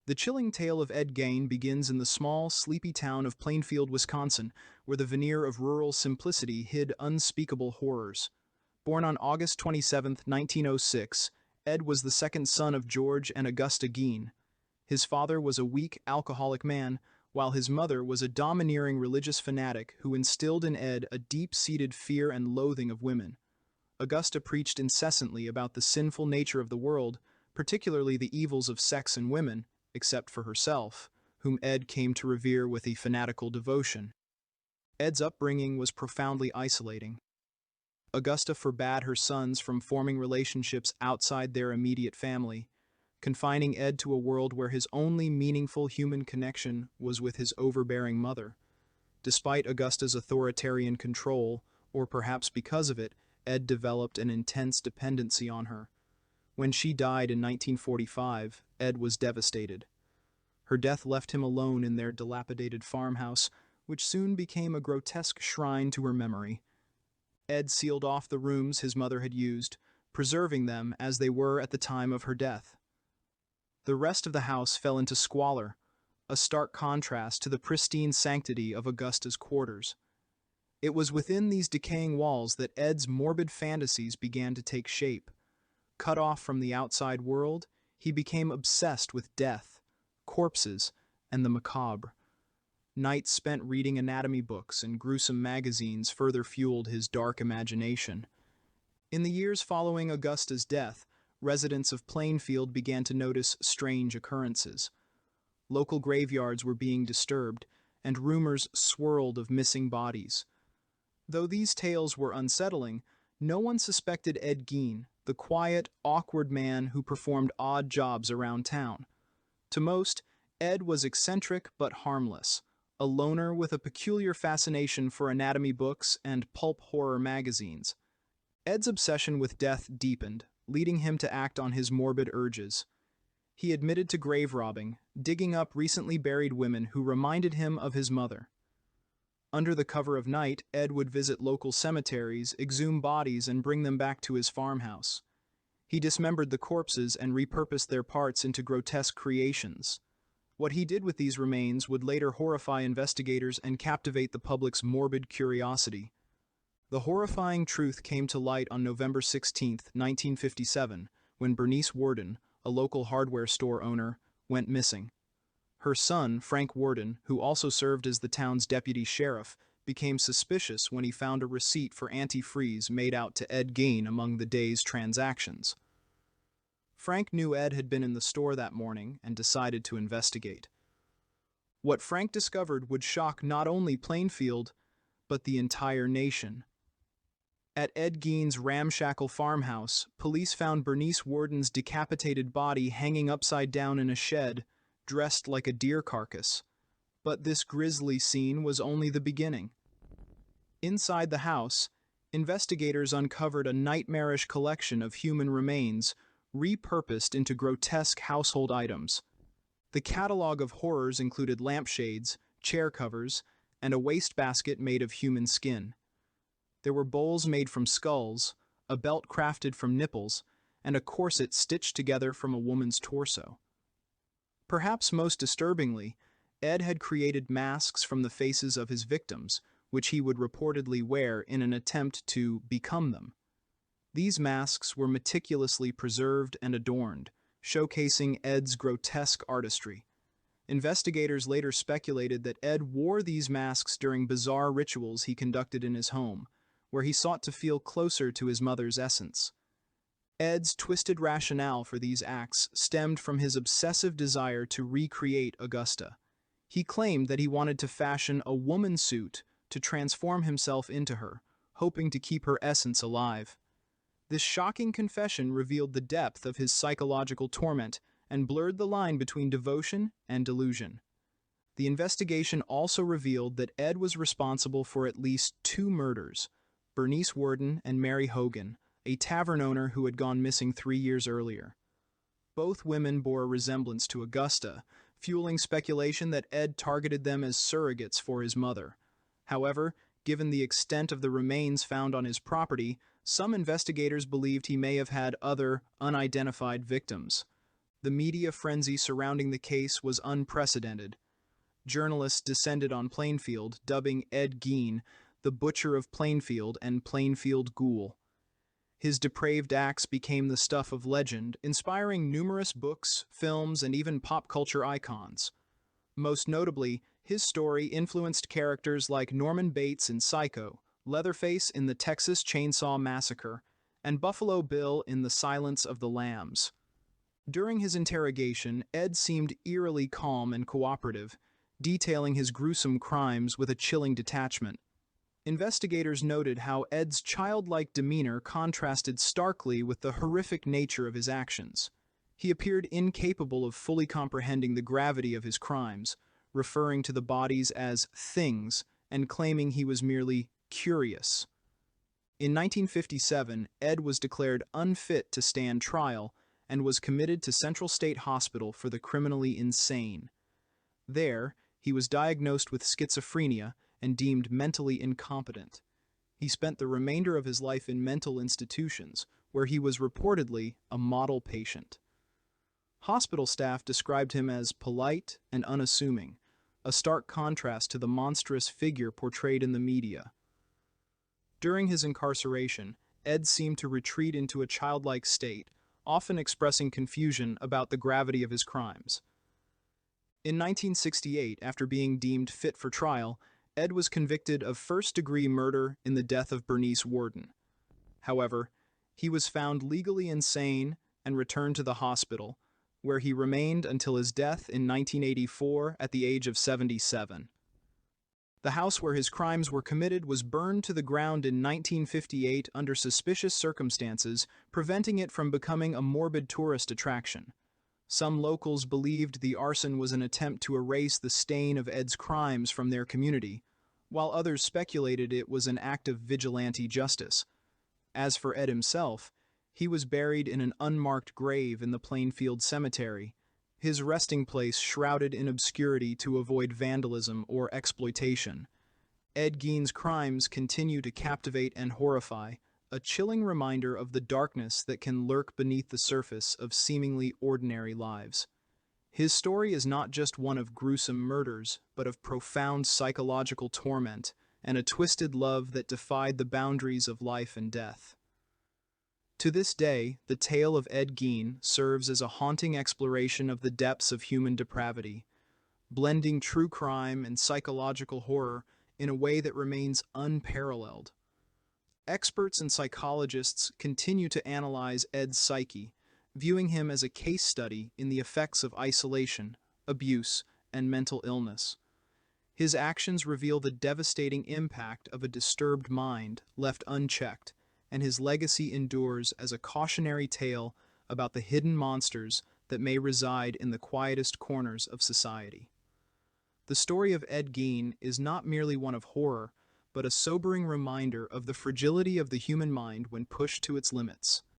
The chilling tale of Ed Gein begins in the small, sleepy town of Plainfield, Wisconsin, where the veneer of rural simplicity hid unspeakable horrors. Born on August 27, 1906, Ed was the second son of George and Augusta Gein. His father was a weak, alcoholic man, while his mother was a domineering religious fanatic who instilled in Ed a deep-seated fear and loathing of women. Augusta preached incessantly about the sinful nature of the world, particularly the evils of sex and women, except for herself, whom Ed came to revere with a fanatical devotion. Ed's upbringing was profoundly isolating. Augusta forbade her sons from forming relationships outside their immediate family, confining Ed to a world where his only meaningful human connection was with his overbearing mother. Despite Augusta's authoritarian control, or perhaps because of it, Ed developed an intense dependency on her. When she died in 1945, Ed was devastated. Her death left him alone in their dilapidated farmhouse, which soon became a grotesque shrine to her memory. Ed sealed off the rooms his mother had used, preserving them as they were at the time of her death. The rest of the house fell into squalor, a stark contrast to the pristine sanctity of Augusta's quarters. It was within these decaying walls that Ed's morbid fantasies began to take shape. Cut off from the outside world, he became obsessed with death, corpses, and the macabre. Nights spent reading anatomy books and gruesome magazines further fueled his dark imagination. In the years following Augusta's death, residents of Plainfield began to notice strange occurrences. Local graveyards were being disturbed, and rumors swirled of missing bodies. Though these tales were unsettling, no one suspected Ed Gein, the quiet, awkward man who performed odd jobs around town. To most, Ed was eccentric but harmless, a loner with a peculiar fascination for anatomy books and pulp horror magazines. Ed's obsession with death deepened, leading him to act on his morbid urges. He admitted to grave robbing, digging up recently buried women who reminded him of his mother. Under the cover of night, Ed would visit local cemeteries, exhume bodies, and bring them back to his farmhouse. He dismembered the corpses and repurposed their parts into grotesque creations. What he did with these remains would later horrify investigators and captivate the public's morbid curiosity. The horrifying truth came to light on November 16, 1957, when Bernice Worden, a local hardware store owner, went missing. Her son, Frank Worden, who also served as the town's deputy sheriff, became suspicious when he found a receipt for antifreeze made out to Ed Gein among the day's transactions. Frank knew Ed had been in the store that morning and decided to investigate. What Frank discovered would shock not only Plainfield, but the entire nation. At Ed Gein's ramshackle farmhouse, police found Bernice Worden's decapitated body hanging upside down in a shed, dressed like a deer carcass. But this grisly scene was only the beginning. Inside the house, investigators uncovered a nightmarish collection of human remains, repurposed into grotesque household items. The catalog of horrors included lampshades, chair covers, and a wastebasket made of human skin. There were bowls made from skulls, a belt crafted from nipples, and a corset stitched together from a woman's torso. Perhaps most disturbingly, Ed had created masks from the faces of his victims, which he would reportedly wear in an attempt to become them. These masks were meticulously preserved and adorned, showcasing Ed's grotesque artistry. Investigators later speculated that Ed wore these masks during bizarre rituals he conducted in his home, where he sought to feel closer to his mother's essence. Ed's twisted rationale for these acts stemmed from his obsessive desire to recreate Augusta. He claimed that he wanted to fashion a woman suit to transform himself into her, hoping to keep her essence alive. This shocking confession revealed the depth of his psychological torment and blurred the line between devotion and delusion. The investigation also revealed that Ed was responsible for at least 2 murders: Bernice Worden and Mary Hogan, a tavern owner who had gone missing 3 years earlier. Both women bore a resemblance to Augusta, fueling speculation that Ed targeted them as surrogates for his mother. However, given the extent of the remains found on his property, some investigators believed he may have had other, unidentified victims. The media frenzy surrounding the case was unprecedented. Journalists descended on Plainfield, dubbing Ed Gein the Butcher of Plainfield and Plainfield Ghoul. His depraved acts became the stuff of legend, inspiring numerous books, films, and even pop culture icons. Most notably, his story influenced characters like Norman Bates in Psycho, Leatherface in the Texas Chainsaw Massacre, and Buffalo Bill in The Silence of the Lambs. During his interrogation, Ed seemed eerily calm and cooperative, detailing his gruesome crimes with a chilling detachment. Investigators noted how Ed's childlike demeanor contrasted starkly with the horrific nature of his actions. He appeared incapable of fully comprehending the gravity of his crimes, referring to the bodies as things and claiming he was merely curious. In 1957, Ed was declared unfit to stand trial and was committed to Central State Hospital for the criminally insane. There, he was diagnosed with schizophrenia and deemed mentally incompetent. He spent the remainder of his life in mental institutions, where he was reportedly a model patient. Hospital staff described him as polite and unassuming, a stark contrast to the monstrous figure portrayed in the media. During his incarceration, Ed seemed to retreat into a childlike state, often expressing confusion about the gravity of his crimes. In 1968, after being deemed fit for trial, Ed was convicted of first-degree murder in the death of Bernice Worden. However, he was found legally insane and returned to the hospital, where he remained until his death in 1984 at the age of 77. The house where his crimes were committed was burned to the ground in 1958 under suspicious circumstances, preventing it from becoming a morbid tourist attraction. Some locals believed the arson was an attempt to erase the stain of Ed's crimes from their community, while others speculated it was an act of vigilante justice. As for Ed himself, he was buried in an unmarked grave in the Plainfield Cemetery, his resting place shrouded in obscurity to avoid vandalism or exploitation. Ed Gein's crimes continue to captivate and horrify, a chilling reminder of the darkness that can lurk beneath the surface of seemingly ordinary lives. His story is not just one of gruesome murders, but of profound psychological torment and a twisted love that defied the boundaries of life and death. To this day, the tale of Ed Gein serves as a haunting exploration of the depths of human depravity, blending true crime and psychological horror in a way that remains unparalleled. Experts and psychologists continue to analyze Ed's psyche, viewing him as a case study in the effects of isolation, abuse, and mental illness. His actions reveal the devastating impact of a disturbed mind left unchecked, and his legacy endures as a cautionary tale about the hidden monsters that may reside in the quietest corners of society. The story of Ed Gein is not merely one of horror, but a sobering reminder of the fragility of the human mind when pushed to its limits.